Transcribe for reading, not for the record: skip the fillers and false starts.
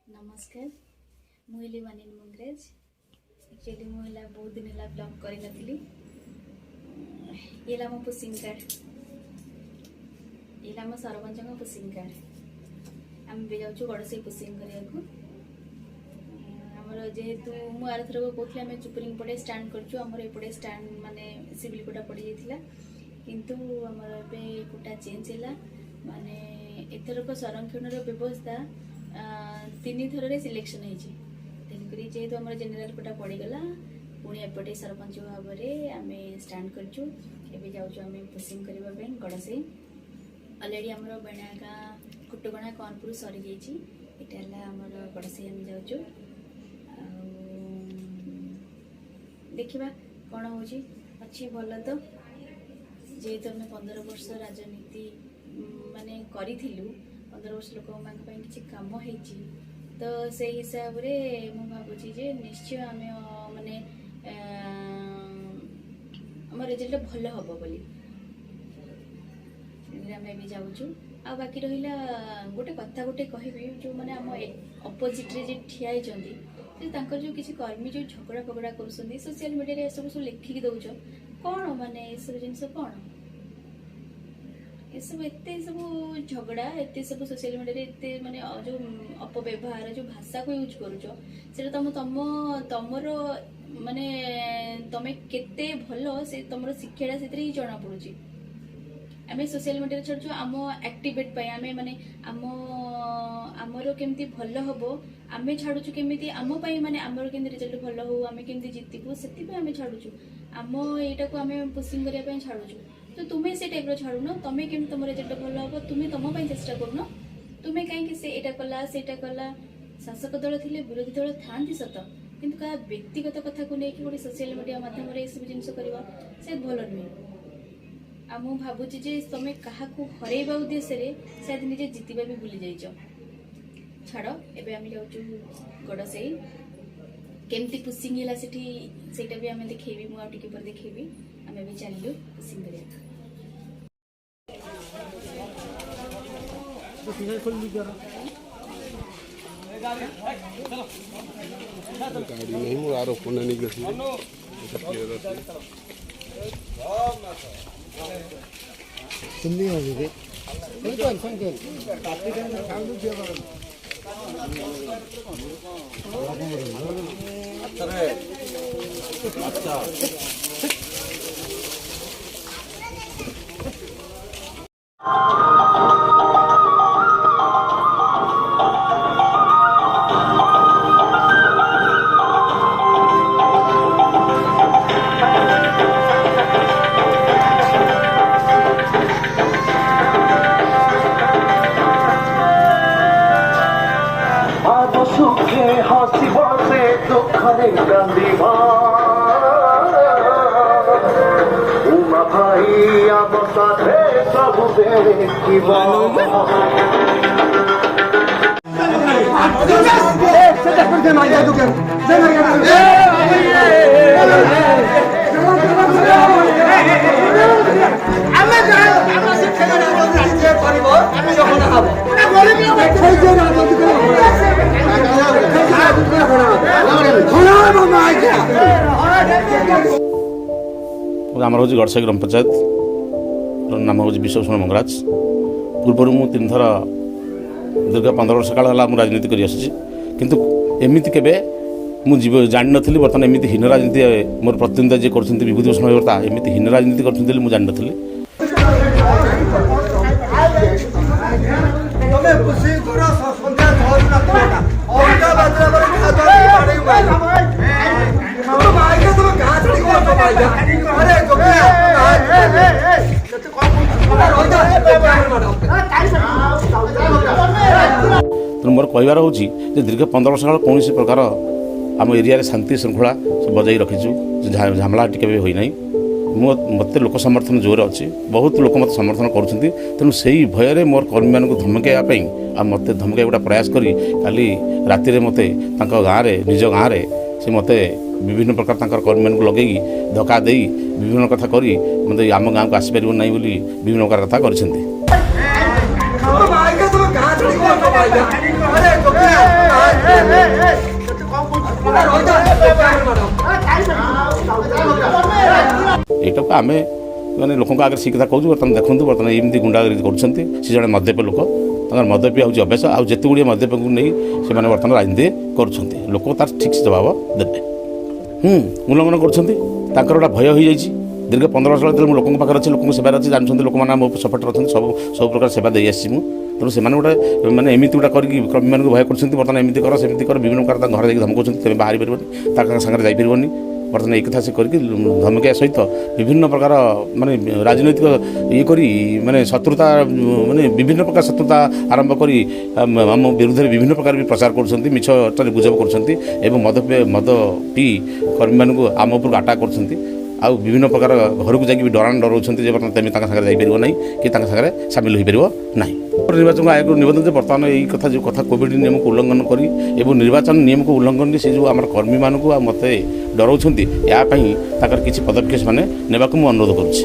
नमस्कार मुझे वानिन मंगरेज एक्चुअली मुझे बहुत दिन है ब्लॉग करी नथली ये मो पुशिंग कार्ड ये मो सरपंच पुशिंग कार्ड आम भी जाऊँ गड़सई पुशिंग करने आमर जेहेतु मुझे आर थरक कहती आम चुपुरी पटे स्टाण करपटे स्टाण माने सिविल कोटा पड़ जाता किंतु आमर ए कोटा चेंज है माने एथरक संरक्षण व्यवस्था 3 थर सिलेक्शन होक जेहेतु आम जेनेल कोटा पड़गला पुणी एपटे सरपंच भाव में आम स्टाण करूँ जाऊँ पुशिंग करने गड़सई अलरेडी आम बेणा गाँ कुटुगणा कर्णपुर सरी जाइए आमर गड़सई आम जाऊँ देखा कौन हो अच्छी भल तो जेहेतु आम 15 वर्ष राजनीति माने करूँ 15 वर्ष लोक किसी कम हो तो से हिसाब रे मु भावुची जे निश्चय आम माने आम रिजल्ट भल हम बोली आम भी जाऊँ आ बाकी रहा गोटे कथा गोटे कहबी जो मैंने आम अपोजिट रे जे ठिया होती जो किसी कर्मी जो झगड़ा फगड़ा कर सोशल मीडिया सब सब लिखिकी दौच कौन माने सब जिन कौन ये सब एत सब झगड़ा एत सब सोशल मीडिया एत माने जो अपव्यवहार जो भाषा को यूज करुच तुम तुम तुमर माने तुम केते भल से तुम शिक्षाटा से ही जना पड़ुची आम सोशल मीडिया छाड़ू आम एक्टिवेट आम माने आम आमर केमती भल हम आम छाड़ू केमी आम माने आमर केमती रिजल्ट भल हो आम केमती जीतबू से आम छाड़ू आम यहाँ को आम पुशिंग करने छाड़ू तो तुम्हें से टाइप छाड़ुन तुम्हें केमती तुम रिजल्ट भल हम तुम्हें तुम चेष्टा करुन तुम्हें कहीं से एटा कला सेटा कला शासक दल थे विरोधी दल था सत किंतु क्या व्यक्तिगत कथा को लेकिन गोटे सोशल मीडिया माध्यम सब जिन से भल नुहे आ मु भावुची जे तुम क्या हरइबा उद्देश्य शायद निजे जीतवा भी भूली जाइच छाड़ एबे आम जाऊँ गड़सई केमती पुशिंग है सेटा भी आम देखेबी मुझे पर देखेबी आम भी चलू पुशिंग करिया गाड़ी नहीं मु आरो फोन नहीं गसी सुननी होगी रे कोई टेंशन के काटी के काम दे अच्छा आमर हूँ गड़सई ग्राम पंचायत नाम हूँ विश्वभूषण मंगराज पूर्व मु 3 थर दीर्घ 15 वर्ष काल है राजनीति कर किंतु एमती केबे मुझे जान नी बर्तमान एमती हीन राजनीति मोर प्रतिद्वंदा जी कर विभूतिभूषण हरिवर्ता एमती हीन राजनीति कर मुझे जान नी तेणु मोर कहबार हूँ दीर्घ 15 वर्ष काल कौन प्रकार आम एरिया शांति श्रृंखला बजाई रखीचु झमेला टी होना मत लोक समर्थन जोर अच्छी बहुत लोक मत समर्थन कर तेणु से ही भय मोर कर्मी मान धमकाइवाई आ मत धमकाई गोटा प्रयास करी काली राति मत गाँव में निज गाँव में से मत विभिन्न प्रकार कर्मी मान लगे धक्का दे विभिन्न कथा करी मत आम गाँव को आसपार ना विभिन्न प्रकार कथा कर ଏଇଟାକୁ ଆମେ ମାନେ ଲୋକଙ୍କ ଆଗରେ ସେ କଥା କହୁଛୁ। ବର୍ତ୍ତମାନ ଦେଖନ୍ତୁ, ବର୍ତ୍ତମାନ ଏମିତି ଗୁଣ୍ଡାଗିରି କରୁଛନ୍ତି। ସେ ଜଣେ ମଦ୍ୟପ ଲୋକ, ତାଙ୍କର ମଦ୍ୟପ ହେଉଛି ଅଭ୍ୟାସ। ଆଉ ଯେତେ ଗୁଡ଼ିଏ ମଦ୍ୟପକୁ ନେଇ ସେମାନେ ବର୍ତ୍ତମାନ ରାଜନୀତି କରୁଛନ୍ତି। ଲୋକ ତାର ଠିକ୍ ସେ ଜବାବ ଦେବେ। ଉଲ୍ଲଂଘନ କରୁଛନ୍ତି, ତାଙ୍କର ଗୋଟେ ଭୟ ହୋଇଯାଇଛି। ଦୀର୍ଘ 15 ବର୍ଷ ଯେତେବେଳେ ମୁଁ ଲୋକଙ୍କ ପାଖରେ ଅଛି, ଲୋକଙ୍କ ସେବାରେ ଅଛି, ଜାଣିଛନ୍ତି ଲୋକମାନେ ମୋ ସପୋର୍ଟରେ ଅଛନ୍ତି, ସବୁ ପ୍ରକାର ସେବା ଦେଇ ଆସିଛି ମୁଁ। ତେଣୁ ସେମାନେ ଗୋଟେ ମାନେ ଏମିତି ଗୋଟେ କରିକି କର୍ମୀମାନଙ୍କୁ ଭୟ କରୁଛନ୍ତି। ବର୍ତ୍ତମାନ ଏମିତି କର ସେମିତି କର, ବିଭିନ୍ନ ପ୍ରକାର ତାଙ୍କ ଘରେ ଯାଇକି ଧମକଉଛନ୍ତି, ତେବେ ବାହାରି ପାରିବନି, ତାଙ୍କ ସାଙ୍ଗରେ ଯାଇପାରିବନି। ବର୍ତ୍ତମାନ এই କଥା ସେ କରିକି ଧମକିବା ସହିତ ବିଭିନ୍ନ ପ୍ରକାର ମାନେ ରାଜନୈତିକ ଇଏ କରି ମାନେ ଶତ୍ରୁତା ମାନେ ବିଭିନ୍ନ ପ୍ରକାର ଶତ୍ରୁତା ଆରମ୍ଭ କରି ଆମ ବିରୁଦ୍ଧରେ ବିଭିନ୍ନ ପ୍ରକାର ବି ପ୍ରଚାର କରୁଛନ୍ତି, ମିଛଟାରେ ଗୁଜବ କରୁଛନ୍ତି ଏବଂ ମଦ ପିଇ କର୍ମୀମାନଙ୍କୁ ଆମ ଉପରକୁ ଆଟାକ୍ କରୁଛନ୍ତି। ଆଉ ବିଭିନ୍ନ ପ୍ରକାର ଘରକୁ ଯାଇକି ବି ଡରାଉଛନ୍ତି ଯେ ବର୍ତ୍ତମାନ ତେମେ ତାଙ୍କ ସାଙ୍ଗରେ ଯାଇପାରିବ ନାହିଁ କି ତାଙ୍କ ସାଙ୍ଗରେ ସାମିଲ ହୋଇପାରିବ ନାହିଁ। ନିର୍ବାଚନ ଆୟୋଗକୁ ନିବେଦନ ଯେ ବର୍ତ୍ତମାନ ଏଇ କଥା ଯେଉଁ କଥା କୋଭିଡ଼ ନିୟମକୁ ଉଲ୍ଲଂଘନ କରି ଏବଂ ନିର୍ବାଚନ ନିୟମକୁ ଉଲ୍ଲଂଘନ କରି ସେ ଯେଉଁ ଆମର କର୍ମୀମାନଙ୍କୁ ଆଉ ମୋତେ ଡରାଉଛନ୍ତି, ଏହା ପାଇଁ ତାଙ୍କର କିଛି ପଦକ୍ଷେପ ମାନେ ନେବାକୁ ମୁଁ ଅନୁରୋଧ କରୁଛି।